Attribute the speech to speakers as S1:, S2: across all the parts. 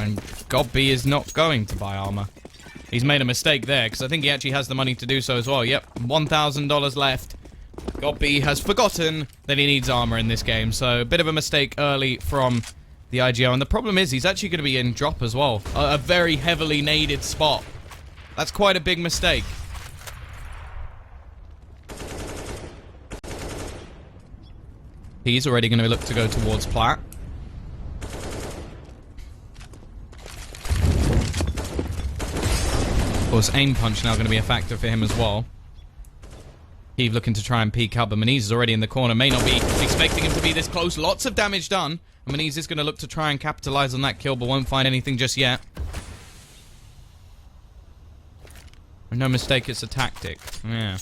S1: And Godby is not going to buy armor. He's made a mistake there, because I think he actually has the money to do so as well. Yep, $1,000 left. Godby has forgotten that he needs armor in this game, so a bit of a mistake early from the IGO. And the problem is, he's actually going to be in drop as well. A very heavily naded spot. That's quite a big mistake. He's already going to look to go towards Plat. Of course, aim punch now going to be a factor for him as well. Heave looking to try and peek out, but Moniz is already in the corner. May not be expecting him to be this close. Lots of damage done. Moniz is going to look to try and capitalize on that kill, but won't find anything just yet. No mistake, it's a tactic. Yeah.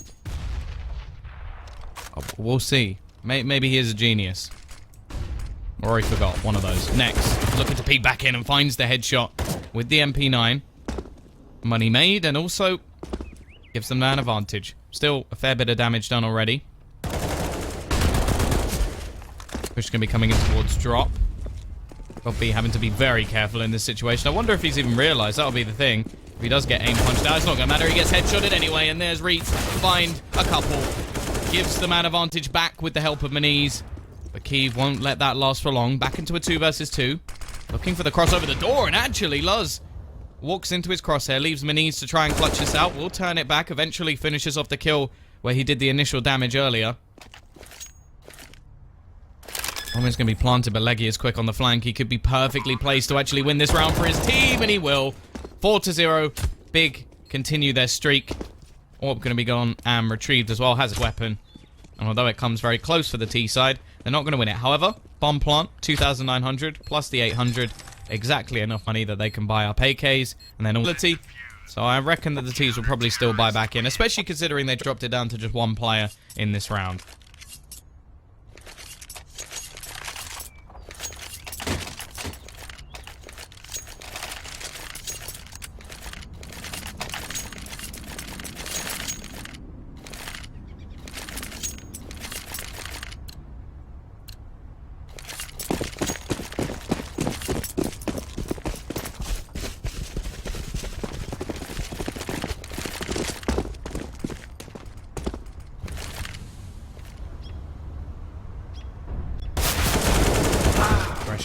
S1: Oh, we'll see. Maybe he is a genius. Or he forgot. One of those. Next, looking to peek back in and finds the headshot with the MP9. Money made, and also gives them an advantage. Still a fair bit of damage done already. Push going to be coming in towards drop. Godby having to be very careful in this situation. I wonder if he's even realized. That'll be the thing. If he does get aim punched out, it's not going to matter. He gets headshotted anyway, and there's Reet. Find a couple. Gives the man advantage back with the help of Moniz. But Kiev won't let that last for long. Back into a 2 versus 2. Looking for the cross over the door, and actually Luz walks into his crosshair, leaves Moniz to try and clutch this out. Will turn it back, eventually finishes off the kill where he did the initial damage earlier. Almost going to be planted, but Leggy is quick on the flank. He could be perfectly placed to actually win this round for his team, and he will. 4-0. Big continue their streak. Orb going to be gone and retrieved as well. Has his weapon. And although it comes very close for the T side, they're not going to win it. However, bomb plant, 2,900 plus the 800. Exactly enough money that they can buy up AKs and then ability. So I reckon that the T's will probably still buy back in, especially considering they dropped it down to just one player in this round.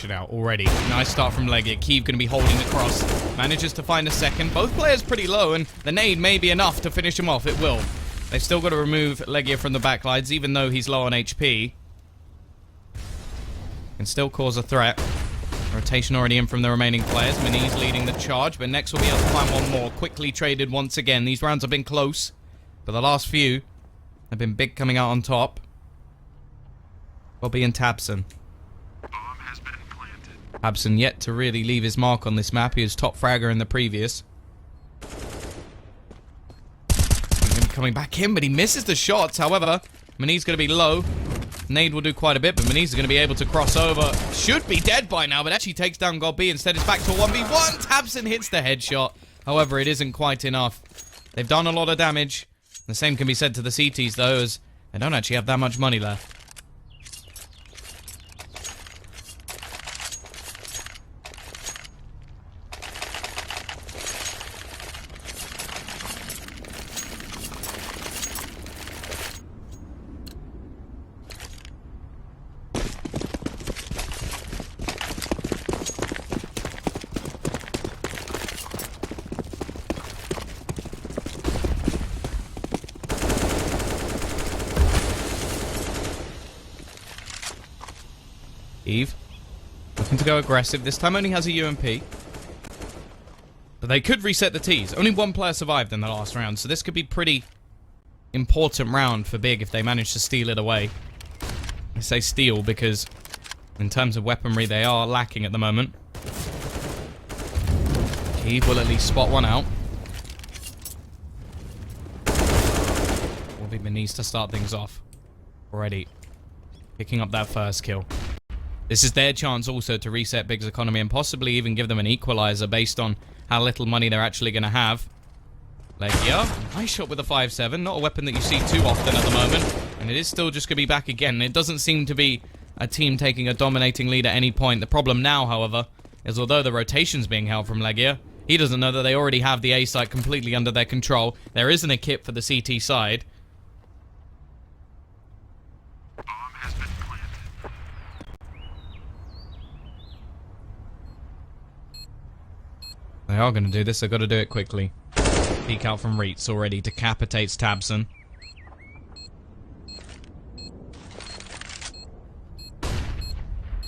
S1: It out already. Nice start from Leggy. Kiev going to be holding the cross. Manages to find a second. Both players pretty low, and the nade may be enough to finish him off. It will. They've still got to remove Legia from the backlines, even though he's low on HP. Can still cause a threat. Rotation already in from the remaining players. Moniz leading the charge, but next will be able to find one more. Quickly traded once again. These rounds have been close, but the last few have been big coming out on top. Bobby and Tabson. Tabson yet to really leave his mark on this map. He was top fragger in the previous. Coming back in, but he misses the shots. However, Moniz going to be low. Nade will do quite a bit, but Moniz is going to be able to cross over. Should be dead by now, but actually takes down Godby. Instead, it's back to a 1v1. Tabson hits the headshot. However, it isn't quite enough. They've done a lot of damage. The same can be said to the CTs, though, as they don't actually have that much money left. Eve, looking to go aggressive. This time only has a UMP. But they could reset the T's. Only one player survived in the last round, so this could be pretty important round for Big if they manage to steal it away. I say steal because in terms of weaponry they are lacking at the moment. Eve will at least spot one out. Will be Moniz to start things off. Already picking up that first kill. This is their chance also to reset Big's economy and possibly even give them an equalizer based on how little money they're actually going to have. Legia, nice shot with a 5.7. Not a weapon that you see too often at the moment. And it is still just going to be back again. It doesn't seem to be a team taking a dominating lead at any point. The problem now, however, is although the rotation's being held from Legia, he doesn't know that they already have the A site completely under their control. There isn't a kit for the CT side. They are going to do this. They've got to do it quickly. Peek out from Reitz already. Decapitates tabseN.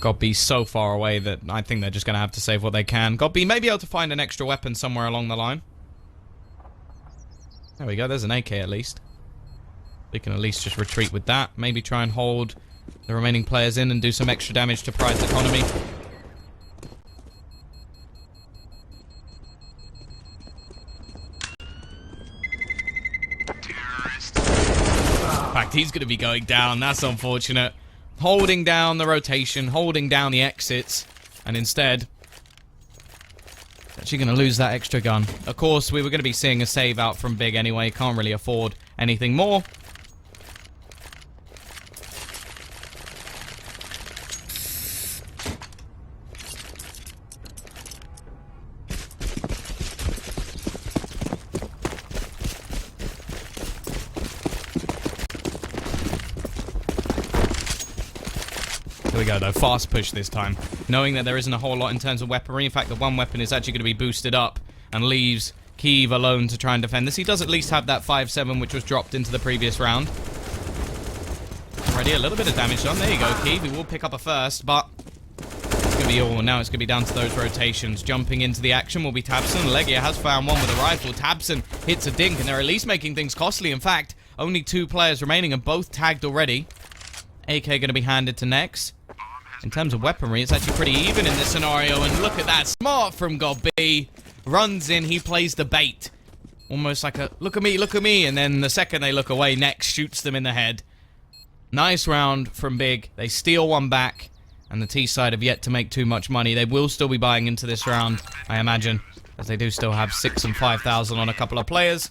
S1: GodB so far away that I think they're just going to have to save what they can. GodB may be able to find an extra weapon somewhere along the line. There we go. There's an AK at least. We can at least just retreat with that. Maybe try and hold the remaining players in and do some extra damage to Pride's economy. In fact, he's going to be going down. That's unfortunate. Holding down the rotation, holding down the exits, and instead, actually going to lose that extra gun. Of course, we were going to be seeing a save out from Big anyway. Can't really afford anything more. Here we go, though. Fast push this time. Knowing that there isn't a whole lot in terms of weaponry. In fact, the one weapon is actually going to be boosted up and leaves Kiev alone to try and defend this. He does at least have that 5-7, which was dropped into the previous round. Already a little bit of damage done. There you go, Kiev. He will pick up a first, but it's going to be all. Now it's going to be down to those rotations. Jumping into the action will be tabseN. Legia has found one with a rifle. tabseN hits a dink, and they're at least making things costly. In fact, only 2 players remaining and both tagged already. AK going to be handed to Nex. In terms of weaponry, it's actually pretty even in this scenario. And look at that. Smart from GodB. Runs in. He plays the bait. Almost like a, look at me, look at me. And then the second they look away, Nex shoots them in the head. Nice round from Big. They steal one back. And the T side have yet to make too much money. They will still be buying into this round, I imagine. As they do still have 6,000 and 5,000 on a couple of players.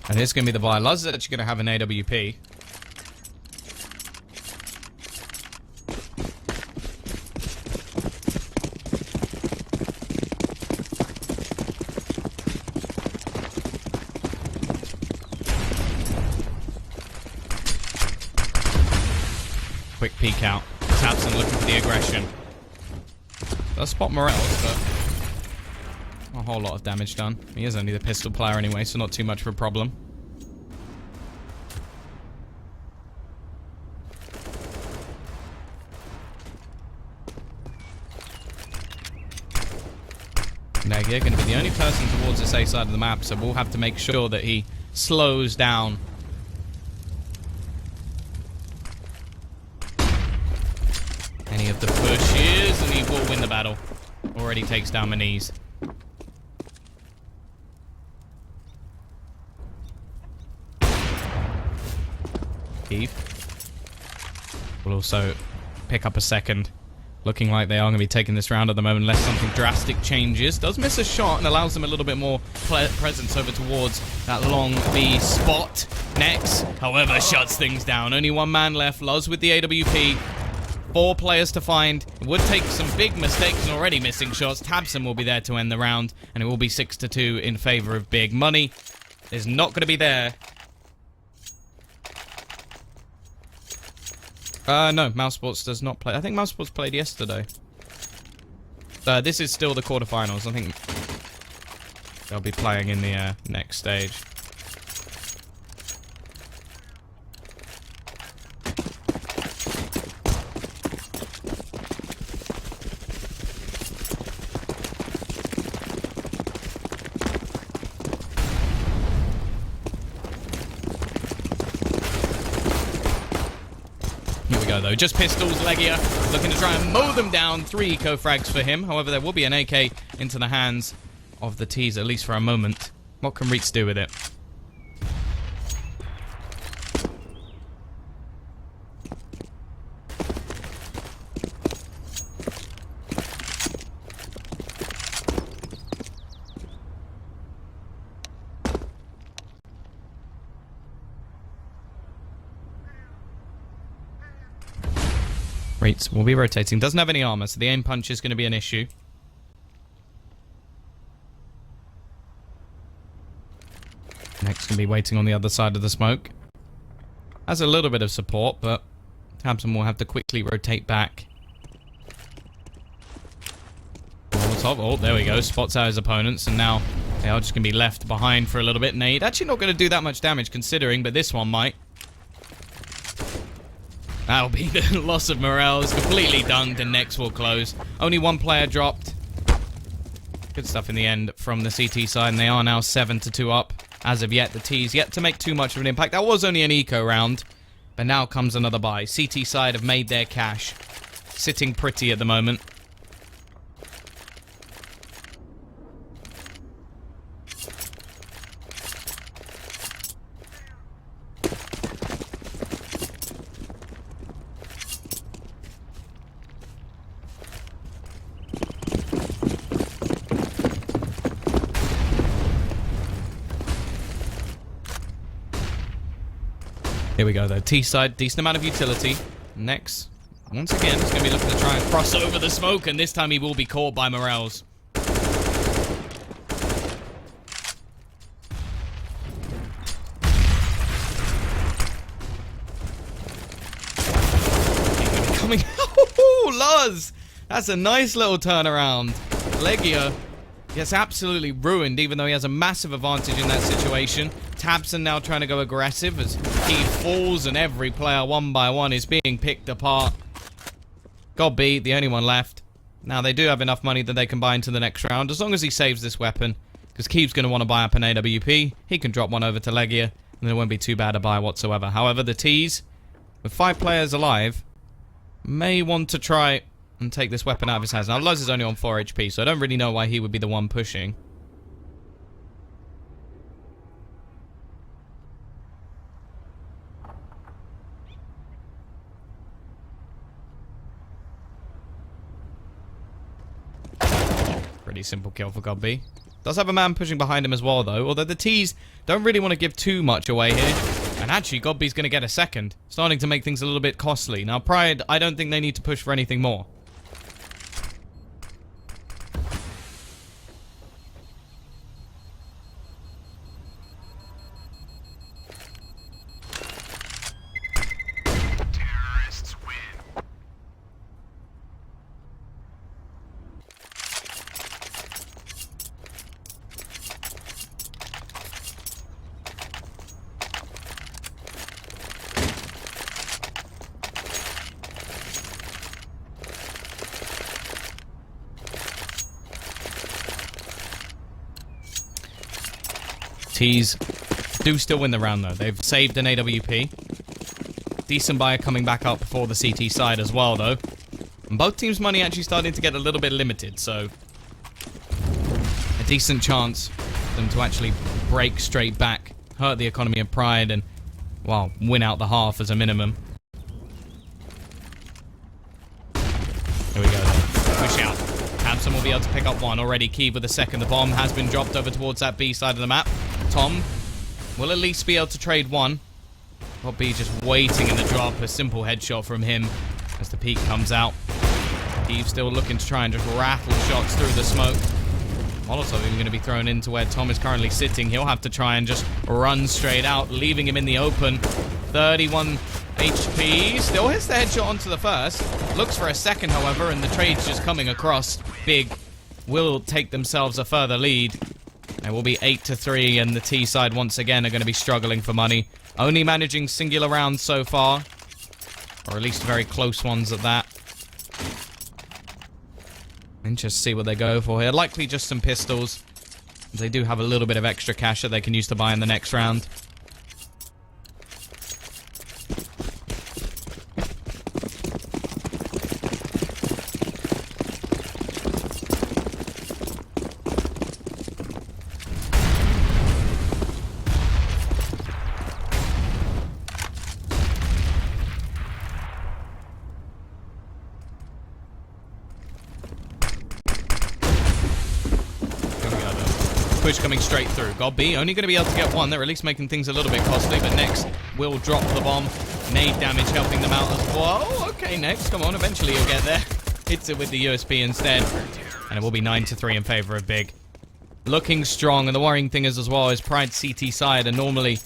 S1: And here's going to be the buy. Luz is actually going to have an AWP. Quick peek out. tabseN looking for the aggression. Does spot Morels, but not a whole lot of damage done. He is only the pistol player anyway, so not too much of a problem. Legia going to be the only person towards this A side of the map, so we'll have to make sure that he slows down. Any of the pushes, and he will win the battle. Already takes down Maniz. Keith will also pick up a second. Looking like they are going to be taking this round at the moment unless something drastic changes. Does miss a shot and allows them a little bit more presence over towards that long B spot. Nex, however, shuts things down. Only one man left. Luz with the AWP. 4 players to find. It would take some big mistakes and already missing shots. tabseN will be there to end the round, and it will be 6-2 in favor of Big. Money is not going to be there. No, Mousesports does not play. I think Mousesports played yesterday. This is still the quarterfinals. I think they'll be playing in the next stage. Though. Just pistols, Legia looking to try and mow them down. 3 eco frags for him. However, there will be an AK into the hands of the T's, at least for a moment. What can Reitz do with it? Rates will be rotating. Doesn't have any armor, so the aim punch is going to be an issue. Next going to be waiting on the other side of the smoke. Has a little bit of support, but tabseN will have to quickly rotate back. Oh, there we go. Spots out his opponents, and now they are just going to be left behind for a little bit. Nade actually not going to do that much damage considering, but this one might. That'll be the loss of morales. Completely dunked, and next will close. Only one player dropped. Good stuff in the end from the CT side, and they are now 7-2 up. As of yet, the T's yet to make too much of an impact. That was only an eco round, but now comes another buy. CT side have made their cash. Sitting pretty at the moment. Here we go, though. T side, decent amount of utility. Next, once again, he's going to be looking to try and cross over the smoke, and this time he will be caught by morales. Coming. Oh, Luz! That's a nice little turnaround. Legia gets absolutely ruined, even though he has a massive advantage in that situation. tabseN now trying to go aggressive as he falls, and every player one by one is being picked apart. godB, the only one left. Now they do have enough money that they can buy into the next round, as long as he saves this weapon. Because Keeb's going to want to buy up an AWP. He can drop one over to Legia, and it won't be too bad a buy whatsoever. However, the T's, with 5 players alive, may want to try and take this weapon out of his hands. Now, Luz is only on 4 HP, so I don't really know why he would be the one pushing. Pretty simple kill for godB. Does have a man pushing behind him as well, though. Although the T's don't really want to give too much away here. And actually, godB's going to get a second. Starting to make things a little bit costly. Now, Pride, I don't think they need to push for anything more. T's do still win the round, though. They've saved an AWP. Decent buyer coming back up for the CT side as well, though. And both teams' money actually starting to get a little bit limited, so a decent chance for them to actually break straight back, hurt the economy of Pride, and, well, win out the half as a minimum. Here we go, though. Push out. tabseN will be able to pick up one. Already Keeb with the second. The bomb has been dropped over towards that B side of the map. Tom will at least be able to trade one. godB just waiting in the drop. A simple headshot from him as the peak comes out. Keeb still looking to try and just rattle shots through the smoke. Molotov even going to be thrown into where Tom is currently sitting. He'll have to try and just run straight out, leaving him in the open. 31 HP. Still hits the headshot onto the first. Looks for a second, however, and the trade's just coming across. Big will take themselves a further lead. It will be 8-3, and the T side once again are going to be struggling for money. Only managing singular rounds so far, or at least very close ones at that. And just see what they go for here. Likely just some pistols. They do have a little bit of extra cash that they can use to buy in the next round. Push coming straight through. godB only going to be able to get one. They're at least making things a little bit costly, but next will drop the bomb. Nade damage helping them out as well. Okay, next, come on, eventually you'll get there. Hits it with the USP instead. And it will be 9-3 in favor of Big. Looking strong, and the worrying thing is as well is Pride CT side are normally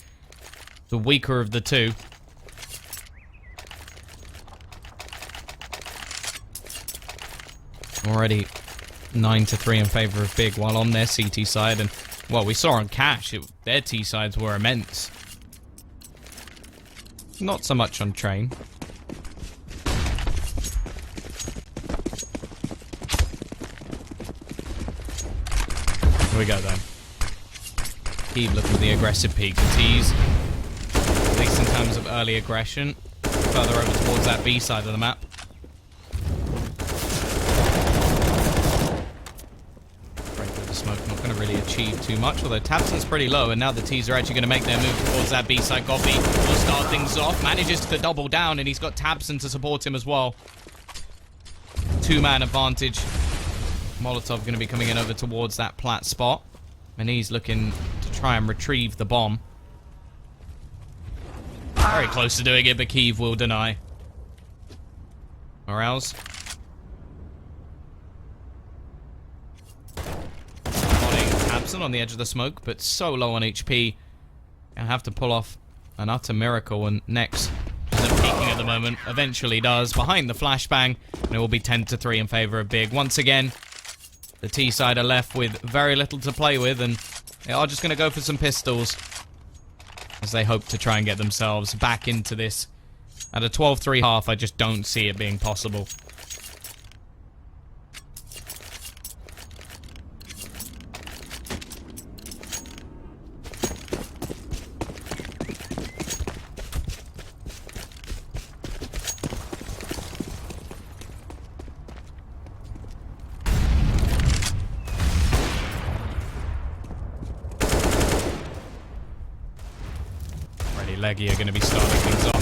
S1: the weaker of the two. Already 9-3 in favor of Big while on their CT side, and well, we saw on Cash, their T sides were immense. Not so much on Train. Here we go then. Keep looking for the aggressive peak. The T's, at least in terms of early aggression, further over towards that B side of the map. Break through the smoke, not going to really achieve too much, although tabseN's pretty low, and now the T's are actually going to make their move towards that B side. Gobi will start things off, manages to double down, and he's got tabseN to support him as well. Two-man advantage. Molotov going to be coming in over towards that plat spot. And he's looking to try and retrieve the bomb. Very close to doing it, but Kiev will deny. Morales. Spotting tabseN on the edge of the smoke, but so low on HP. Gonna have to pull off an utter miracle, and Nex isn't peeking at the moment. Eventually does, behind the flashbang, and it will be 10-3 in favor of Big. Once again, the T side are left with very little to play with, and they are just going to go for some pistols as they hope to try and get themselves back into this. At a 12-3 half, I just don't see it being possible. Leggy are going to be starting things off.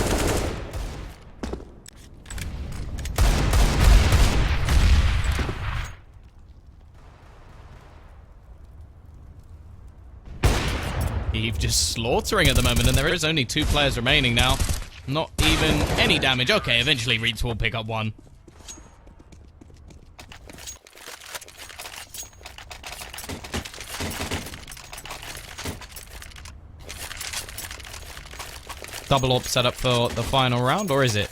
S1: Eve just slaughtering at the moment, and there is only 2 players remaining now. Not even any damage. Okay, eventually Reeds will pick up one. Double up setup for the final round, or is it?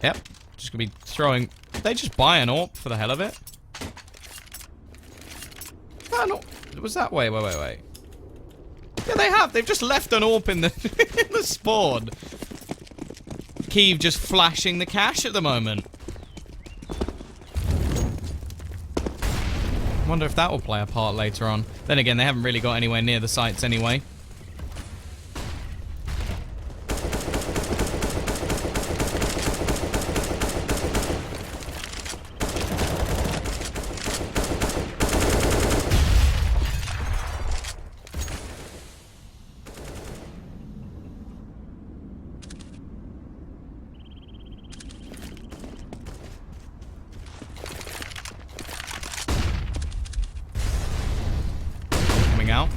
S1: Yep. Just gonna be throwing. Did they just buy an AWP for the hell of it? Oh, no. It was that way. Wait. Yeah, they have. They've just left an AWP in the in the spawn. Kiev just flashing the cash at the moment. Wonder if that will play a part later on. Then again, they haven't really got anywhere near the sites anyway. Out.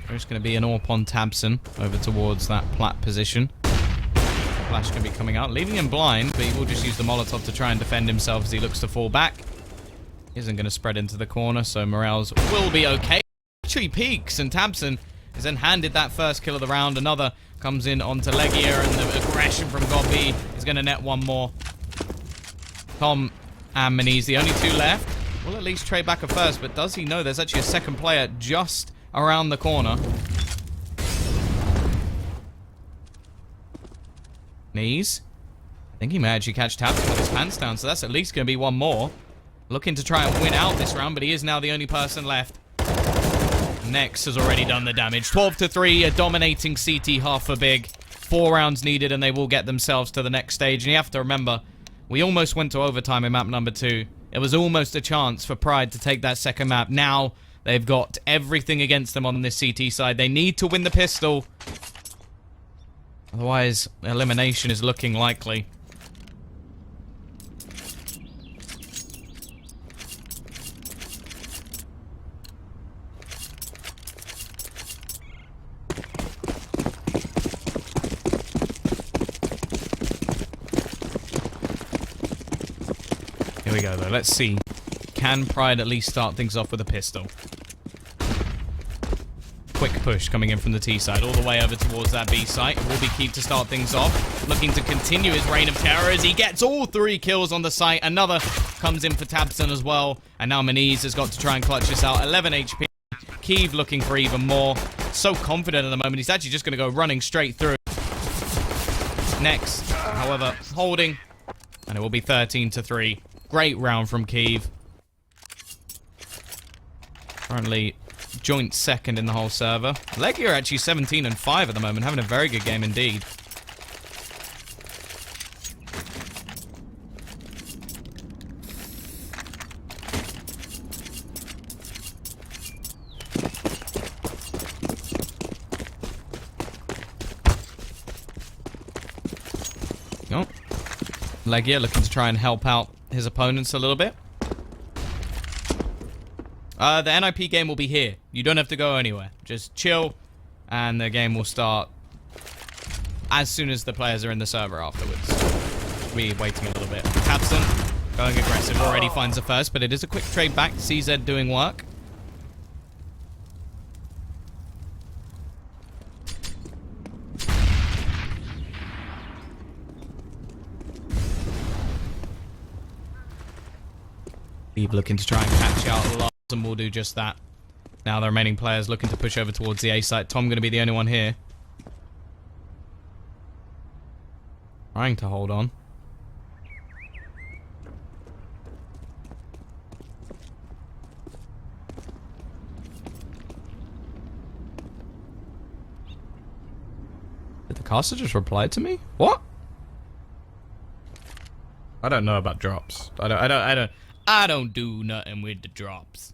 S1: There's going to be an AWP on tabseN over towards that plat position. Flash can be coming out, leaving him blind, but he will just use the Molotov to try and defend himself as he looks to fall back. He isn't going to spread into the corner, so Morales will be okay. Actually peaks, and tabseN is then handed that first kill of the round. Another comes in onto Legia, and the aggression from Gobi is going to net one more. Tom and Maniz, the only 2 left. Will at least trade back a first, but does he know there's actually a second player just around the corner? Knees. I think he may actually catch tabseN with his pants down, so that's at least going to be one more. Looking to try and win out this round, but he is now the only person left. Nex has already done the damage. 12-3, a dominating CT half for Big. 4 rounds needed, and they will get themselves to the next stage. And you have to remember, we almost went to overtime in map number 2. It was almost a chance for Pride to take that second map. Now, they've got everything against them on this CT side. They need to win the pistol. Otherwise, elimination is looking likely. Here we go, though. Let's see. Can Pride at least start things off with a pistol? Quick push coming in from the T side, all the way over towards that B site. It will be Keeve to start things off. Looking to continue his reign of terror as he gets all 3 kills on the site. Another comes in for tabseN as well. And now Moniz has got to try and clutch this out. 11 HP. Keeve looking for even more. So confident at the moment. He's actually just going to go running straight through. Next, however, holding. And it will be 13-3. Great round from Keeve. Currently joint second in the whole server. Legia are actually 17-5 at the moment, having a very good game indeed. Oh. Legia looking to try and help out his opponents a little bit. The NIP game will be here. You don't have to go anywhere. Just chill, and the game will start as soon as the players are in the server afterwards. We're waiting a little bit. tabseN going aggressive. Already finds the first, but it is a quick trade back. CZ doing work. Keeve looking to try and catch out a lot. And will do just that. Now the remaining players looking to push over towards the A site. Tom going to be the only one here. Trying to hold on. Did the caster just reply to me? What? I don't know about drops. I don't do nothing with the drops.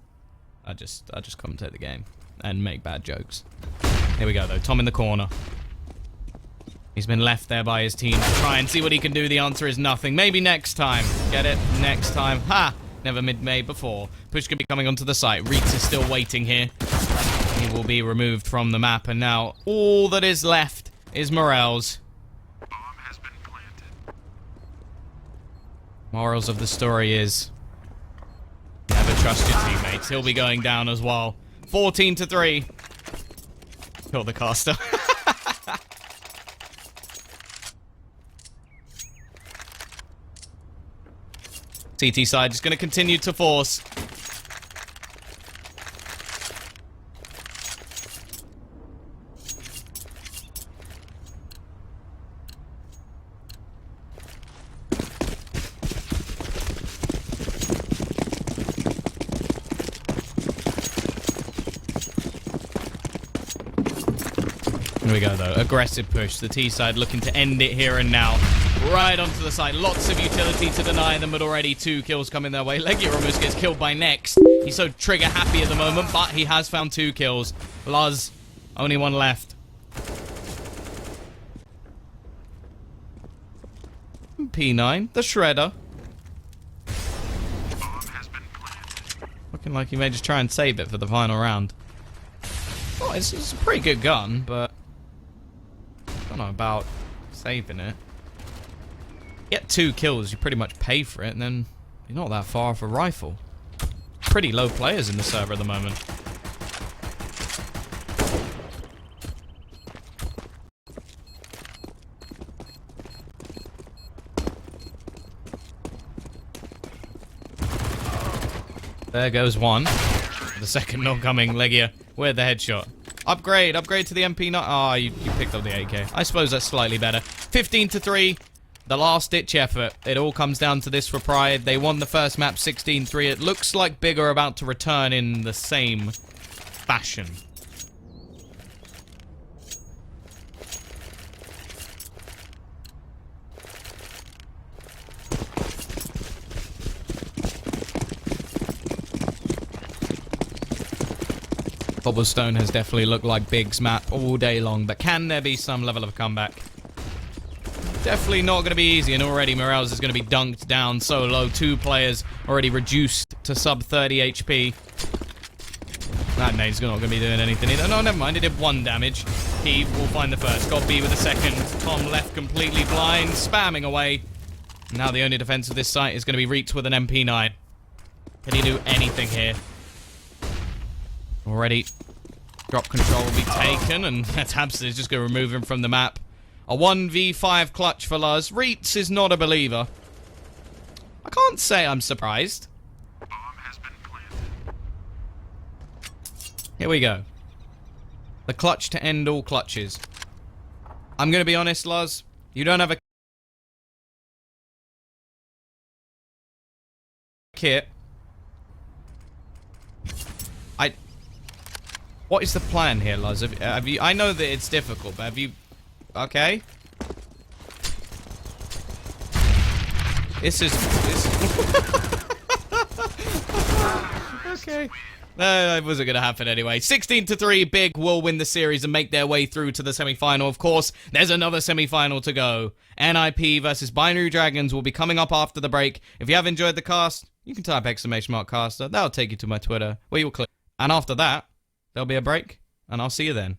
S1: I just commentate the game and make bad jokes. Here we go, though. Tom in the corner. He's been left there by his team to try and see what he can do. The answer is nothing. Maybe next time. Get it? Next time. Ha! Never made before. Push could be coming onto the site. Reeks is still waiting here. He will be removed from the map. And now all that is left is Morels.
S2: Bomb has been planted.
S1: Morals of the story is... never trust your teammates. He'll be going down as well. 14-3. Kill the caster. CT side is going to continue to force. Here we go, though. Aggressive push. The T side looking to end it here and now. Right onto the side. Lots of utility to deny them, but already 2 kills coming their way. Legia almost gets killed by Next. He's so trigger happy at the moment, but he has found 2 kills. Luz, only 1 left. P9, the Shredder.
S2: Bomb has been planted.
S1: Looking like he may just try and save it for the final round. Oh, it's a pretty good gun, but... I don't know about saving it. Get 2 kills, you pretty much pay for it, and then you're not that far off a rifle. Pretty low players in the server at the moment. There goes one. The second not coming, Legia. Where'd the headshot? Upgrade to the MP9. Ah, you picked up the AK. I suppose that's slightly better. 15-3. The last-ditch effort. It all comes down to this for Pride. They won the first map 16-3. It looks like Big are about to return in the same fashion. Cobblestone has definitely looked like Big's map all day long, but can there be some level of a comeback? Definitely not going to be easy, and already Morels is going to be dunked down so low. 2 players already reduced to sub 30 HP. That nade's not going to be doing anything either. No, never mind. It did 1 damage. Keeve will find the first. Got B with the second. Tom left completely blind, spamming away. Now the only defense of this site is going to be Reetz with an MP9. Can he do anything here? Already, drop control will be taken, and Tabs is just going to remove him from the map. A 1v5 clutch for Luz. Reetz is not a believer. I can't say I'm surprised.
S2: Bomb has been planted.
S1: Here we go. The clutch to end all clutches. I'm going to be honest, Luz. You don't have a kit. What is the plan here, Luz? Have you? I know that it's difficult, but have you? Okay. This is. Okay. That wasn't going to happen anyway. 16-3, Big will win the series and make their way through to the semi-final. Of course, there's another semi-final to go. NIP versus Binary Dragons will be coming up after the break. If you have enjoyed the cast, you can type !caster. That'll take you to my Twitter, where you'll click. And after that, there'll be a break, and I'll see you then.